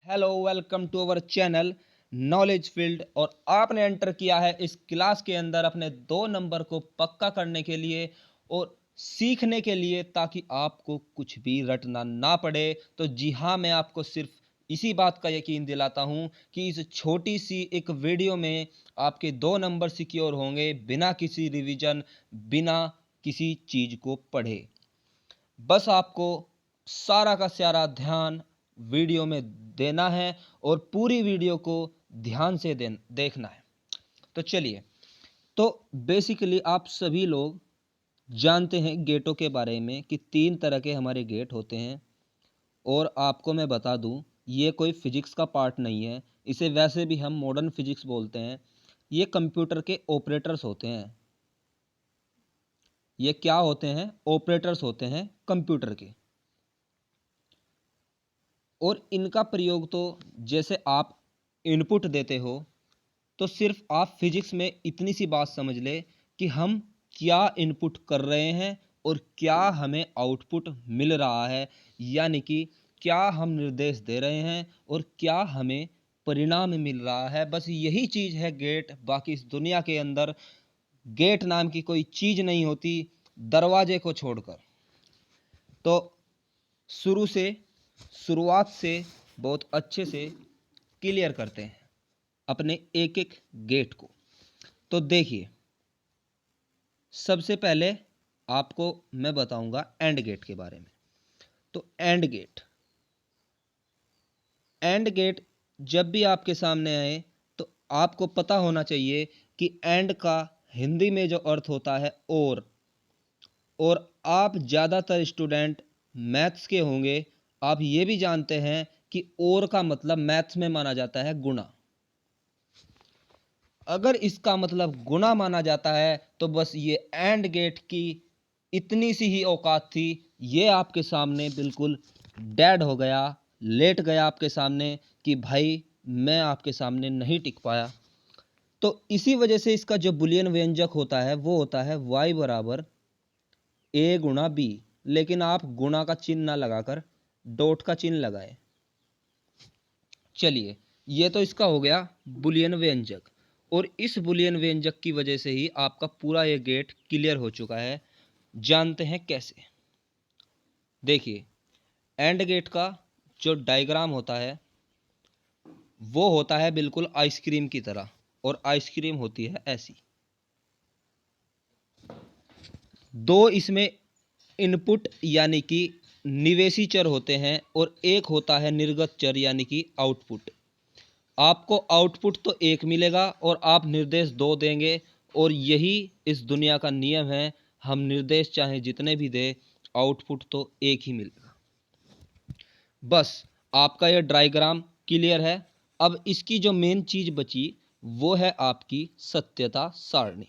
Hello, welcome to our channel knowledge field. और आपने enter किया है इस क्लास के अंदर अपने 2 नंबर को पक्का करने के लिए और सीखने के लिए, ताकि आपको कुछ भी रटना ना पड़े। तो जी हाँ, मैं आपको सिर्फ इसी बात का यकीन दिलाता हूँ कि इस छोटी सी एक वीडियो में आपके 2 नंबर सिक्योर होंगे, बिना किसी रिवीजन, बिना किसी चीज को पढ़े। बस आपको सारा का सारा ध्यान वीडियो में देना है और पूरी वीडियो को ध्यान से देखना है। तो चलिए, तो बेसिकली आप सभी लोग जानते हैं गेटों के बारे में कि 3 तरह के हमारे गेट होते हैं। और आपको मैं बता दूं, ये कोई फिजिक्स का पार्ट नहीं है, इसे वैसे भी हम मॉडर्न फिजिक्स बोलते हैं। ये कंप्यूटर के ऑपरेटर्स होते हैं। ये क्या होते हैं? ऑपरेटर्स होते हैं कंप्यूटर के। और इनका प्रयोग तो जैसे आप इनपुट देते हो, तो सिर्फ आप फिजिक्स में इतनी सी बात समझ ले कि हम क्या इनपुट कर रहे हैं और क्या हमें आउटपुट मिल रहा है, यानी कि क्या हम निर्देश दे रहे हैं और क्या हमें परिणाम मिल रहा है। बस यही चीज़ है गेट। बाकी इस दुनिया के अंदर गेट नाम की कोई चीज़ नहीं होती, दरवाजे को छोड़कर। तो शुरुआत से बहुत अच्छे से क्लियर करते हैं अपने एक एक गेट को। तो देखिए, सबसे पहले आपको मैं बताऊंगा एंड गेट के बारे में। तो एंड गेट जब भी आपके सामने आए, तो आपको पता होना चाहिए कि एंड का हिंदी में जो अर्थ होता है और आप ज़्यादातर स्टूडेंट मैथ्स के होंगे, आप ये भी जानते हैं कि और का मतलब मैथ्स में माना जाता है गुणा। अगर इसका मतलब गुणा माना जाता है, तो बस ये एंड गेट की इतनी सी ही औकात थी। ये आपके सामने बिल्कुल डेड हो गया, लेट गया आपके सामने कि भाई मैं आपके सामने नहीं टिक पाया। तो इसी वजह से इसका जो बुलियन व्यंजक होता है वो होता है y बराबर a गुणा b। लेकिन आप गुणा का चिन्ह ना लगाकर डॉट का चिन्ह लगाए। चलिए, ये तो इसका हो गया बुलियन व्यंजक। और इस बुलियन व्यंजक की वजह से ही आपका पूरा ये गेट क्लियर हो चुका है। जानते हैं कैसे? देखिए, एंड गेट का जो डायग्राम होता है वो होता है बिल्कुल आइसक्रीम की तरह। और आइसक्रीम होती है ऐसी। दो इसमें इनपुट यानी कि निवेशी चर होते हैं और एक होता है निर्गत चर यानी कि आउटपुट। आपको आउटपुट तो एक मिलेगा और आप निर्देश दो देंगे। और यही इस दुनिया का नियम है, हम निर्देश चाहे जितने भी दे, आउटपुट तो एक ही मिलेगा। बस आपका यह डायग्राम क्लियर है। अब इसकी जो मेन चीज बची वो है आपकी सत्यता सारणी।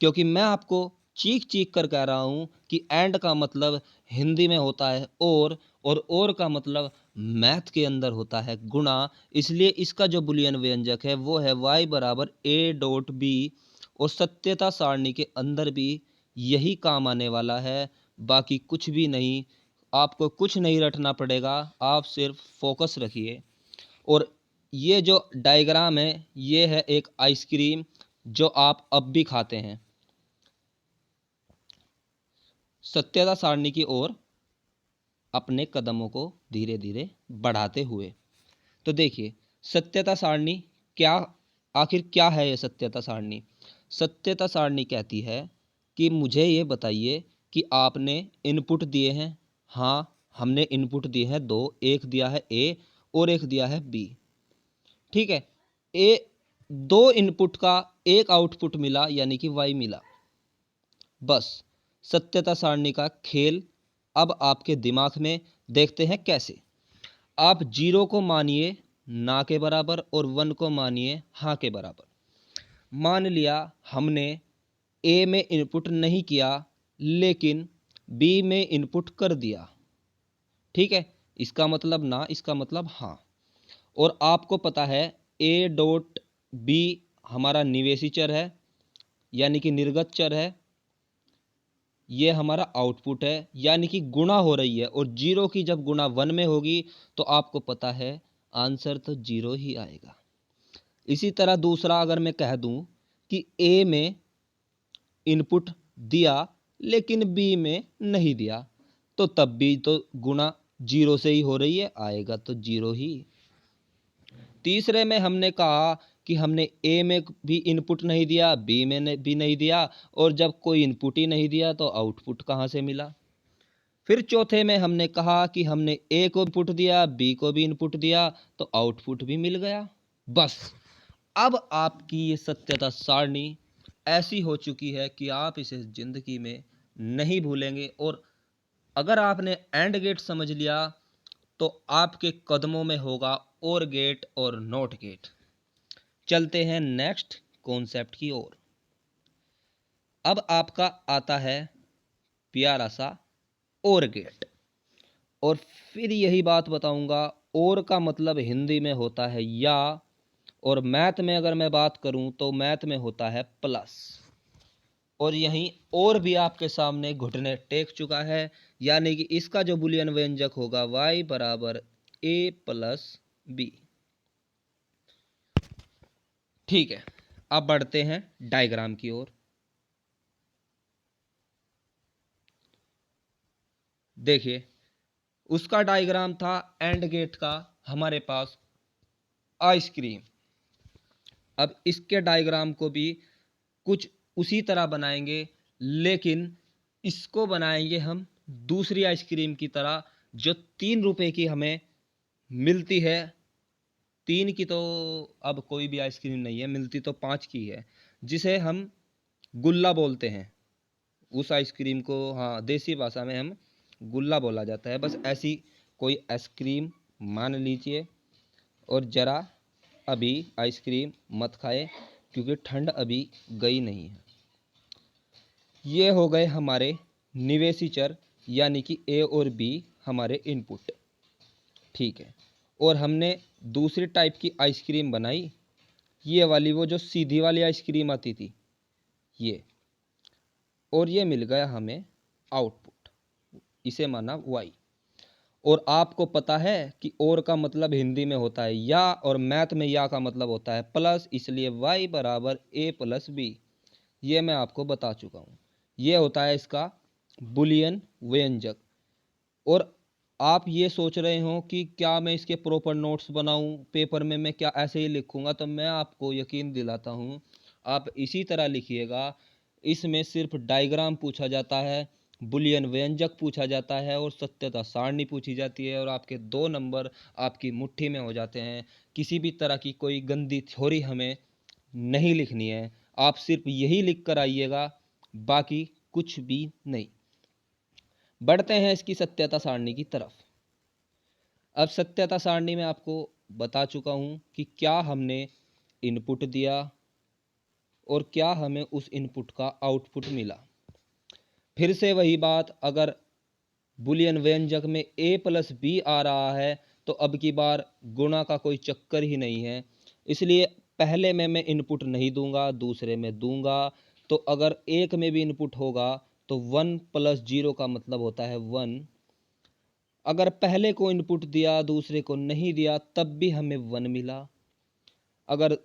क्योंकि मैं आपको चीख चीख कर कह रहा हूं कि एंड का मतलब हिंदी में होता है और का मतलब मैथ के अंदर होता है गुणा। इसलिए इसका जो बुलियन व्यंजक है वो है y बराबर a डॉट b। और सत्यता सारणी के अंदर भी यही काम आने वाला है, बाकी कुछ भी नहीं। आपको कुछ नहीं रटना पड़ेगा, आप सिर्फ फोकस रखिए। और ये जो डायग्राम है ये है एक आइसक्रीम जो आप अब भी खाते हैं, सत्यता सारणी की ओर अपने कदमों को धीरे धीरे बढ़ाते हुए। तो देखिए, सत्यता सारणी क्या, आखिर क्या है ये सत्यता सारणी? सत्यता सारणी कहती है कि मुझे ये बताइए कि आपने इनपुट दिए हैं। हाँ, हमने इनपुट दिए हैं दो, एक दिया है ए और एक दिया है बी। ठीक है, ए दो इनपुट का एक आउटपुट मिला यानी कि वाई मिला। बस सत्यता सारणी का खेल अब आपके दिमाग में। देखते हैं कैसे। आप 0 को मानिए ना के बराबर और 1 को मानिए हाँ के बराबर। मान लिया हमने ए में इनपुट नहीं किया लेकिन बी में इनपुट कर दिया। ठीक है, इसका मतलब ना, इसका मतलब हाँ। और आपको पता है ए डॉट बी हमारा निवेशी चर है यानी कि निर्गत चर है। ये हमारा आउटपुट है यानी कि गुणा हो रही है। और 0 की जब गुणा 1 में होगी तो आपको पता है आंसर तो 0 ही आएगा। इसी तरह दूसरा अगर मैं कह दूं कि ए में इनपुट दिया लेकिन बी में नहीं दिया, तो तब भी तो गुणा 0 से ही हो रही है, आएगा तो 0 ही। तीसरे में हमने कहा कि हमने ए में भी इनपुट नहीं दिया, बी में भी नहीं दिया, और जब कोई इनपुट ही नहीं दिया तो आउटपुट कहाँ से मिला। फिर चौथे में हमने कहा कि हमने ए को इनपुट दिया, बी को भी इनपुट दिया, तो आउटपुट भी मिल गया। बस अब आपकी ये सत्यता सारणी ऐसी हो चुकी है कि आप इसे जिंदगी में नहीं भूलेंगे, और अगर आपने एंड गेट समझ लिया तो आपके कदमों में होगा और गेट और नॉट गेट। चलते हैं नेक्स्ट कॉन्सेप्ट की ओर। अब आपका आता है प्यारा सा और गेट, और फिर यही बात बताऊंगा, और का मतलब हिंदी में होता है या, और मैथ में अगर मैं बात करूं तो मैथ में होता है प्लस। और यहीं और भी आपके सामने घुटने टेक चुका है, यानी कि इसका जो बुलियन व्यंजक होगा y बराबर a प्लस बी। ठीक है, अब बढ़ते हैं डायग्राम की ओर। देखिए, उसका डायग्राम था एंड गेट का हमारे पास आइसक्रीम। अब इसके डायग्राम को भी कुछ उसी तरह बनाएंगे, लेकिन इसको बनाएंगे हम दूसरी आइसक्रीम की तरह, जो 3 रुपए की हमें मिलती है। 3 की तो अब कोई भी आइसक्रीम नहीं है, मिलती तो 5 की है, जिसे हम गुल्ला बोलते हैं। उस आइसक्रीम को, हाँ, देसी भाषा में हम गुल्ला बोला जाता है। बस ऐसी कोई आइसक्रीम मान लीजिए, और ज़रा अभी आइसक्रीम मत खाए क्योंकि ठंड अभी गई नहीं है। ये हो गए हमारे निवेशी चर, यानी कि ए और बी हमारे इनपुट। ठीक है, और हमने दूसरी टाइप की आइसक्रीम बनाई, ये वाली, वो जो सीधी वाली आइसक्रीम आती थी, ये, और ये मिल गया हमें आउटपुट, इसे माना y। और आपको पता है कि और का मतलब हिंदी में होता है या, और मैथ में या का मतलब होता है प्लस, इसलिए y बराबर a प्लस बी। ये मैं आपको बता चुका हूँ, ये होता है इसका बुलियन व्यंजक। और आप ये सोच रहे हो कि क्या मैं इसके प्रॉपर नोट्स बनाऊं, पेपर में मैं क्या ऐसे ही लिखूंगा, तो मैं आपको यकीन दिलाता हूं आप इसी तरह लिखिएगा। इसमें सिर्फ डायग्राम पूछा जाता है, बुलियन व्यंजक पूछा जाता है, और सत्यता सारणी पूछी जाती है, और आपके 2 नंबर आपकी मुट्ठी में हो जाते हैं। किसी भी तरह की कोई गंदी थ्योरी हमें नहीं लिखनी है, आप सिर्फ यही लिख कर आइएगा, बाकी कुछ भी नहीं। बढ़ते हैं इसकी सत्यता सारणी की तरफ। अब सत्यता सारणी में आपको बता चुका हूं कि क्या हमने इनपुट दिया और क्या हमें उस इनपुट का आउटपुट मिला। फिर से वही बात, अगर बुलियन व्यंजक में a प्लस बी आ रहा है तो अब की बार गुणा का कोई चक्कर ही नहीं है, इसलिए पहले में मैं इनपुट नहीं दूंगा, दूसरे में दूंगा। तो अगर एक में भी इनपुट होगा तो 1 प्लस 0 का मतलब होता है 1। अगर पहले को इनपुट दिया दूसरे को नहीं दिया तब भी हमें 1 मिला। अगर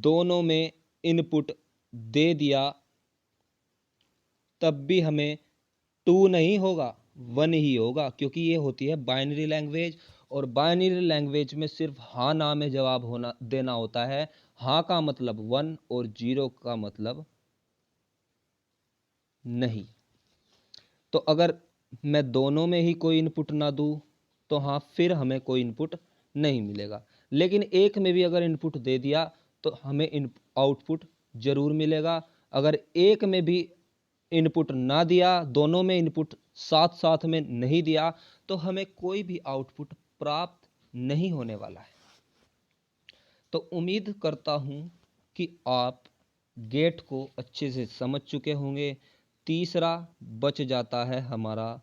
दोनों में इनपुट दे दिया तब भी हमें 2 नहीं होगा, 1 ही होगा, क्योंकि ये होती है बाइनरी लैंग्वेज। और बाइनरी लैंग्वेज में सिर्फ हाँ ना में जवाब होना देना होता है। हाँ का मतलब 1 और 0 का मतलब नहीं। तो अगर मैं दोनों में ही कोई इनपुट ना दूं तो हाँ, फिर हमें कोई इनपुट नहीं मिलेगा। लेकिन एक में भी अगर इनपुट दे दिया तो हमें आउटपुट जरूर मिलेगा। अगर एक में भी इनपुट ना दिया, दोनों में इनपुट साथ साथ में नहीं दिया, तो हमें कोई भी आउटपुट प्राप्त नहीं होने वाला है। तो उम्मीद करता हूं कि आप गेट को अच्छे से समझ चुके होंगे। तीसरा बच जाता है हमारा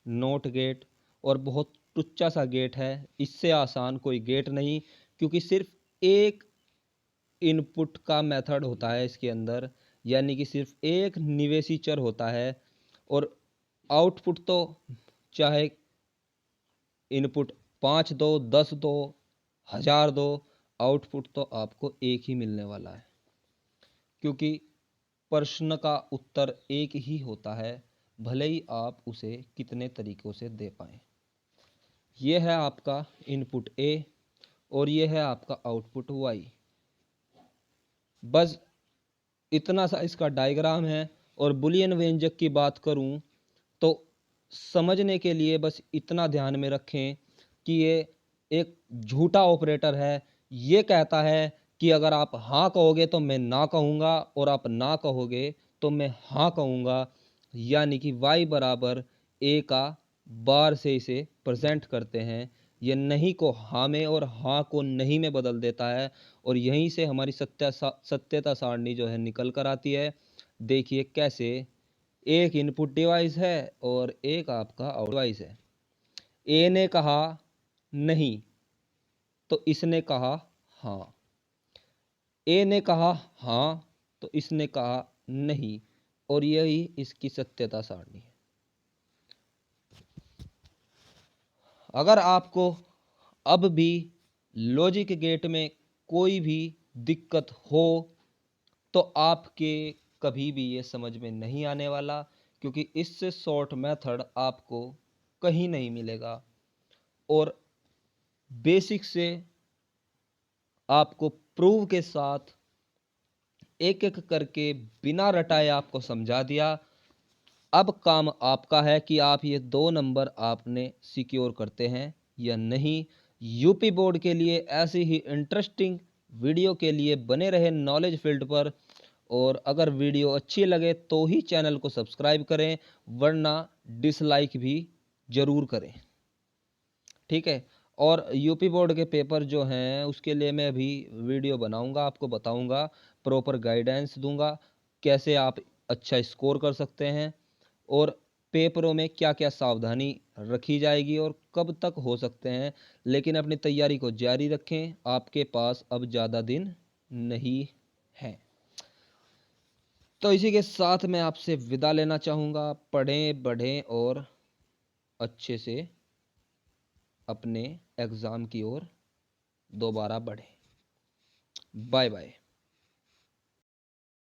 नोट गेट, और बहुत टुच्चा सा गेट है, इससे आसान कोई गेट नहीं, क्योंकि सिर्फ एक इनपुट का मेथड होता है इसके अंदर, यानी कि सिर्फ एक निवेशी चर होता है। और आउटपुट तो चाहे इनपुट 5 दो 10 दो 1000 दो, आउटपुट तो आपको एक ही मिलने वाला है, क्योंकि प्रश्न का उत्तर एक ही होता है, भले ही आप उसे कितने तरीकों से दे पाएं। यह है आपका इनपुट ए और यह है आपका आउटपुट वाई। बस इतना सा इसका डायग्राम है। और बुलियन व्यंजक की बात करूं तो समझने के लिए बस इतना ध्यान में रखें कि ये एक झूठा ऑपरेटर है। ये कहता है कि अगर आप हाँ कहोगे तो मैं ना कहूँगा, और आप ना कहोगे तो मैं हाँ कहूँगा, यानी कि y बराबर a का बार से इसे प्रेजेंट करते हैं। ये नहीं को हाँ में और हाँ को नहीं में बदल देता है, और यहीं से हमारी सत्यता सारणी जो है निकल कर आती है। देखिए कैसे, एक इनपुट डिवाइस है और एक आपका आउट डिवाइस है। ए ने कहा नहीं तो इसने कहा हाँ, ए ने कहा हाँ तो इसने कहा नहीं, और यही इसकी सत्यता सारणी है। अगर आपको अब भी लॉजिक गेट में कोई भी दिक्कत हो तो आपके कभी भी ये समझ में नहीं आने वाला, क्योंकि इससे शॉर्ट मेथड आपको कहीं नहीं मिलेगा। और बेसिक से आपको प्रूव के साथ एक एक करके बिना रटाए आपको समझा दिया। अब काम आपका है कि आप ये 2 नंबर आपने सिक्योर करते हैं या नहीं। यूपी बोर्ड के लिए ऐसी ही इंटरेस्टिंग वीडियो के लिए बने रहे नॉलेज फील्ड पर। और अगर वीडियो अच्छी लगे तो ही चैनल को सब्सक्राइब करें, वरना डिसलाइक भी जरूर करें, ठीक है। और यूपी बोर्ड के पेपर जो हैं उसके लिए मैं अभी वीडियो बनाऊंगा, आपको बताऊंगा, प्रॉपर गाइडेंस दूंगा कैसे आप अच्छा स्कोर कर सकते हैं, और पेपरों में क्या क्या सावधानी रखी जाएगी और कब तक हो सकते हैं। लेकिन अपनी तैयारी को जारी रखें, आपके पास अब ज़्यादा दिन नहीं है। तो इसी के साथ मैं आपसे विदा लेना चाहूँगा। पढ़ें, बढ़ें और अच्छे से अपने एग्ज़ाम की ओर दोबारा बढ़ें। Bye bye.